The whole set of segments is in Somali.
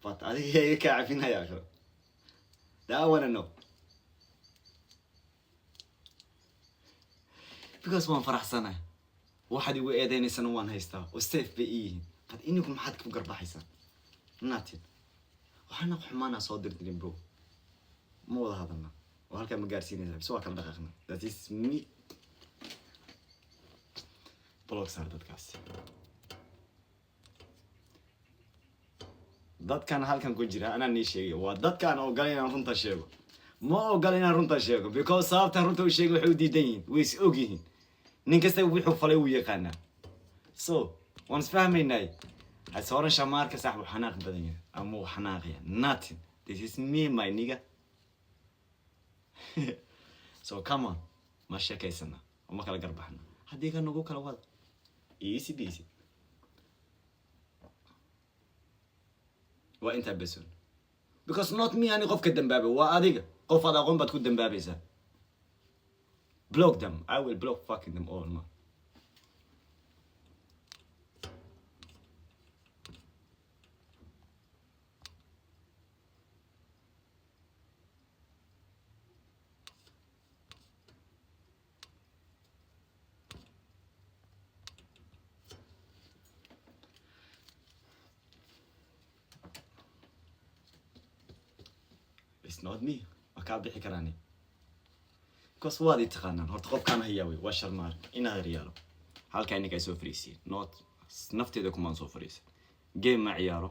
but adiga ka cafinaya akhiro that I wanna know because waan faraxsanahay waxaad igu eedeynaysan waan haystaa oo safe bay yihiin qad inigu maxaad ku garbaxaysaa naatin waxaana xumaana soo dirdirin bro ma wada hadalna oo halka ma gaarsiinaysaa soo kala dhaqaaqna that is me blog saar dadkaasi dadkan halkan ku jira anaa nii sheegay waa dadkan oo galay inaan runta sheego ma ogola inaan runta sheego because sababtan runta u sheegay waxay u diidan yihiin way is og yihiin nin kasta wuxuu falay uu yaqaanaa so waan isfahmaynay asooran shamaarka saaxiib xanaaq badan yahay ama uu xanaaqaya nothing this is me my nigga so come on ma sheekaysana oo ma kala garbaxna haddii ka nagu kala wada easy busy waa inta beson because not me ani qofka dambaabay waa adiga qof aad aqoon baad ku dambaabaysaa block them I will block fucking them all man it's not me ma ka bixi karaani because waad itaqaanaan horta qofkaan hayaaway waa sharmaar inaad riyaalo halka inay soo fariisiin not nafteeda kuma soo fariisin game ma ciyaaro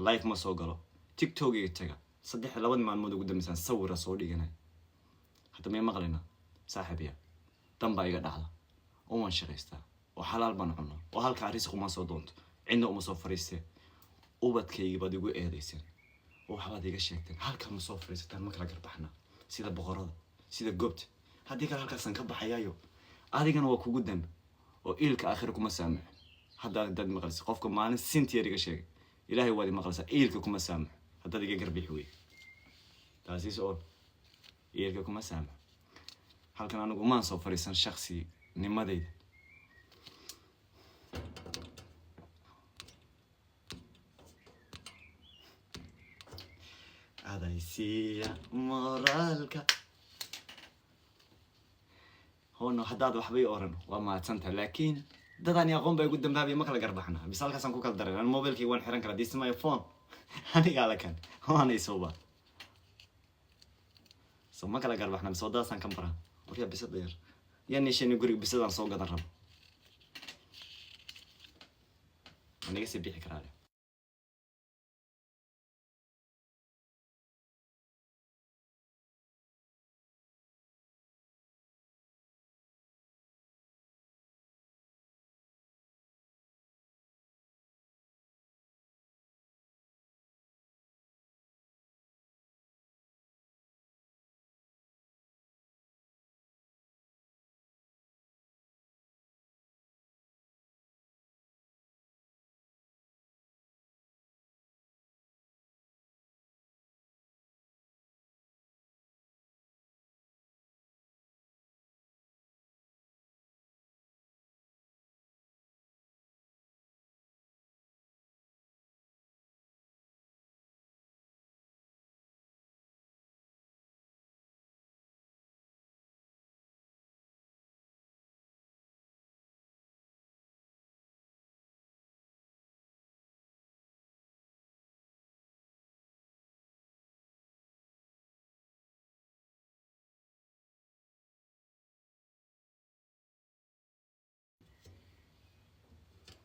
live ma soo galo tiktok iga taga saddex labad maalmood ugu dambaysan sawir soo dhiganay hadda ma maqlayna saaxiibiya damba iga dhacda oo waan shaqaystaa oo xalaal baan cuno oo halka arisku ma soo doonto cidna uma soo fariistay ubadkayga baad igu eedeyseen oo waxaad iga sheegteen halka ma soo fariisataan ma kala garbaxna sida boqorada sida goobta haddii kale halkaasan ka baxayaayo adigana waa kugu dambe oo ilka aakhir kuma saamax hadda dad maqalsi qofka maalin sintiya iga sheegay ilaahay waadi maqalsa ilka kuma saamax hadda iga garbixi way taasi soo ilka kuma saamax halkan anigu ma soo fariisan shakhsi nimadayda adaysiya moraalka هون حداد وحبي أورن وما تنتهي لكن ده أنا أقوم بيقول دم هذه ما كلا قربحنا بس هالك سانكو كل درجة الموبايل كي وين حرن كلا ديس ما يفون هني قال كان هو أنا يسوبه سو ما كلا قربحنا بس وده سان كم برا وريا بس دير يعني شيء نقول بس ده نسوق قدر رب أنا قصدي بيحكي عليه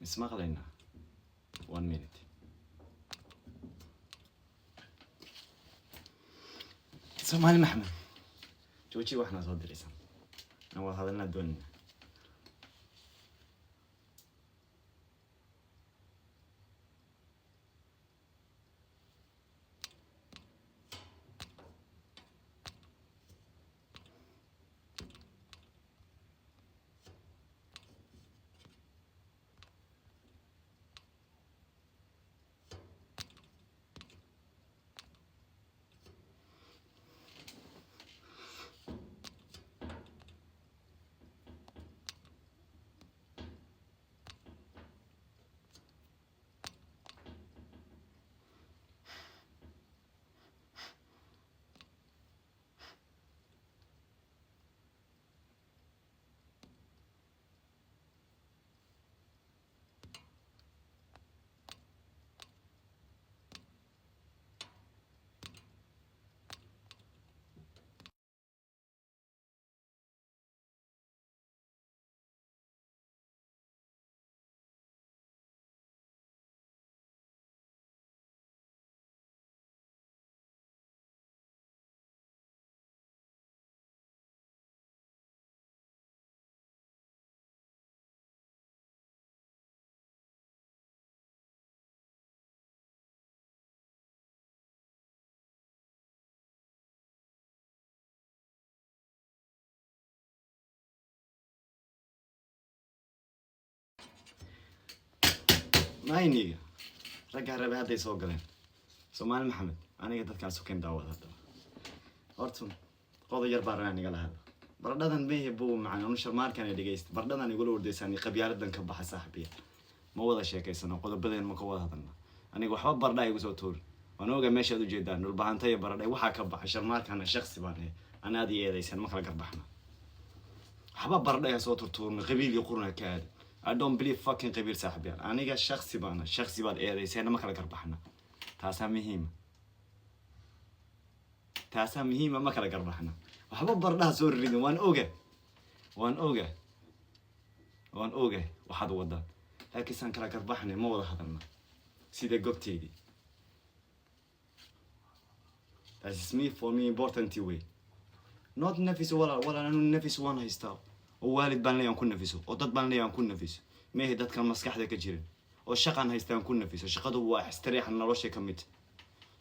اسمع لنا 1 minute سمعني محمد توجي واحنا صدر اسم هو هذا لنا دون ما ينيجا رجع ربع هذا يسوق لين سومالي محمد أنا قد كان سكين داود هذا أرتم قاضي يربع راني قال هذا بردان بيه بو معنا ونشر مار كان يدقيست بردان يقولوا ورديساني قبيالة كبح صاحبي ما وضع شيء كيسنا قد بدين مكوه هذا أنا أقول حباب برداي يقول تور وأنا أقول ماشي هذا جدا والبهانتي برداي وحا كبح شر مار كان شخص بانه أنا هذه إيه ليس ما خلق ربحنا حباب برداي صوت تور قبيل يقولون كاد I don't believe fucking قبيل صاحبي أنا قال شخص بانه شخص بان إيه ليس أنا ما خلق ربحنا تاسميهم ما خلق ربحنا وحباب بردها سور ريدو وان اوغا waxaad wadaan halkiisan kala garbaxnay ma wada hadalna sida goobteedii that is me for me important way not nafis wala anu nafis waan haystaa oo waalid baan leeyahay ku nafiso oo dad baan leeyahay ku nafiso meehay dadka maskaxda ka jirin oo shaqan haystaan ku nafiso shaqadu waa istiraah nolosha ka mid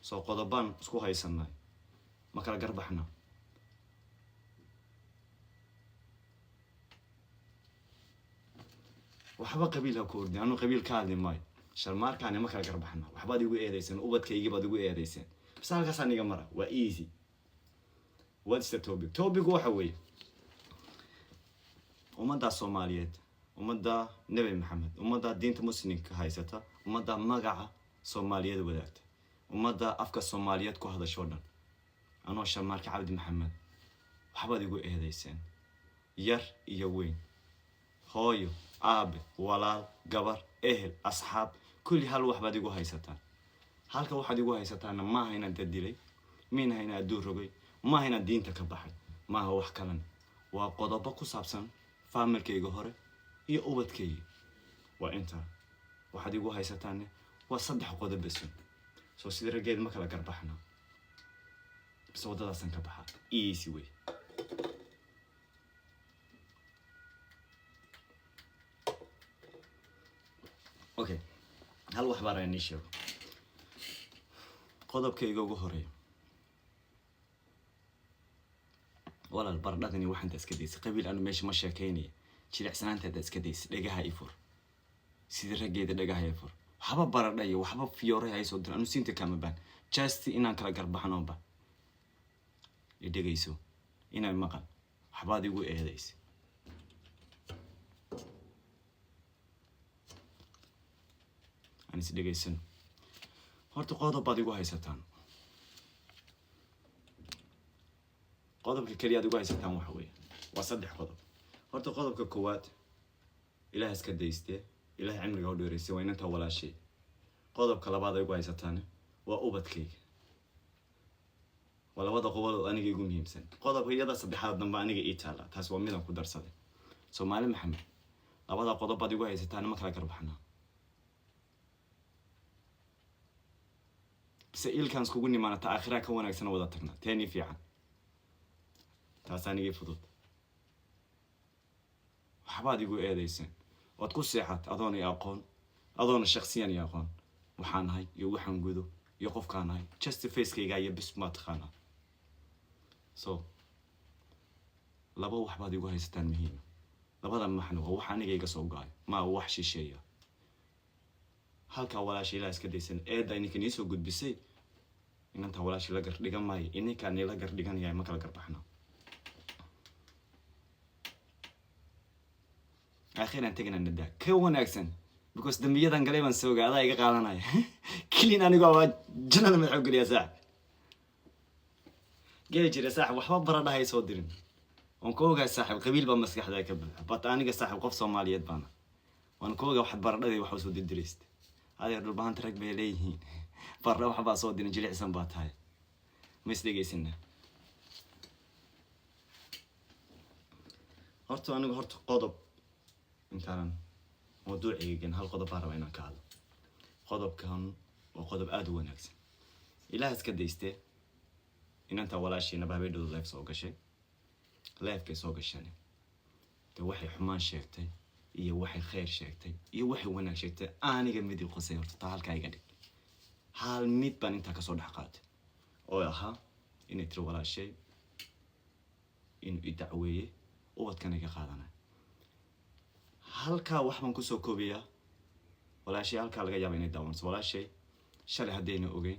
soo qodobaan isku haysanay ma kala garbaxna وحبا قبيلها كوردي أنا قبيل كاذي ماي شرمار كان ما كان قربحنا وحبا ديقو إيديسن وبد كي يجيب ديقو إيديسن بس هالك صار مرة وإيزي واتس توبيك وحوي ومدى الصوماليات ومدى نبي محمد ومدى دين مسلمين كهايستا ومدى مقعة صوماليات ودات ومدى أفكار الصوماليات كو هذا شورنا أنا شرمار كعبد محمد وحبا ديقو إيديسن ير يوين هايو aabe walaal gabar ehel asxaab kulli hal wax baad igu haysataan halka waxaad igu haysataan ma aha inaan dadilay miina hayna aduur rogay ma aha inaan diinta ka baxay ma aha wax kalan waa qodobo ku saabsan familkayga hore iyo ubadkayga waa inta waxaad igu haysataan waa saddex qodob bas soo sida rageed ma kala garbaxna bas wadadaasan ka baxa easy way اوكي هل wax baan inii sheego qodobkayga ugu horeeyo walaal bardadani waxaan iska deysay qabiil aan meesha ma sheekeynay jilicsanaanta iska deysay dhagaha ifur sida rageeda dhagaha ifur waxba baradhayo waxba fiyoore ay soo diraan siinta kama baan just inaan kala garbaxno ba idagayso inaan maqal waxba adigu eedaysay أنا سيدي هرت قاضب بعد يقول هاي ستان قاضب ككريا يقول هاي ستان وحوي وصدح قاضب هرت قاضب ككوات إله اسكت ديسته إله عمري قاعد يرسي وين أنت ولا شيء قاضب كلا بعد يقول هاي ستان وأوبت كيك ولا وضع قوال أنا يقوم يمسن قاضب هي هذا صدح هذا نبى أنا إيتالا تحسوا ميدا كودر صدق سو معلم محمد لا وضع قاضب بعد يقول هاي ستان ما كلا كربحنا سئيل كان سكوني معنا تأخيرا كونك سنة وضعتنا تاني في عن تاساني فضوط وحباد يقول إيه ديسن وتقول سيحة أظن أقون أظن شخصيا يقون وحان هاي يوحن جودو يقف كان هاي just face كي جاي بس ما تخانا so لبوا وحباد يقول هاي ستان مهمة لبدا محنو هو حاني جاي قصو جاي ما هو وحشي شيء halka walaashay la iska deysan eeday ninkan isoo gudbisay inanta walaashay la gar dhigan maay ininkan la gar dhigan yahay ma kala garbaxna akhiran tagana nada ka wanaagsan because dambiyadan galay baan soo gaaday iga qaadanay kaliin anigu waa janada ma xoog galiya saax geey jira saax waxba baradhahay soo dirin on kooga saaxib qabiil ba maskaxda ka bad bat aniga saaxib qof Soomaaliyeed baan waan kooga wax baradhaday wax soo dirdirist هذا الربان ترك بيليهين فرّا وحبا صوت دين جلع سنبات هاي مسدقي سنة هرتو أنا هرتو قضب انتان موضوعي جن هالقضب هرب أنا كهذا قضب كان وقضب أدو نكس إله هسكديسته إن أنت ولا شيء نبى بيدو لايف سوق شيء لايف كسوق الشني توحي حمان شيكتي iyo waxay khayr sheegtay iyo waxay wanaag sheegtay aaniga midii qosay horta taalka iga dhig hal mid baan inta ka soo dhaxqaatay oo aha inay tiro walaashay in idacweeye ubadkan iga qaadanay halka wax baan ku soo koobiyaa walaashay halkaa laga yaaba inay daawanayso walaashay shalay haddayna ogeyn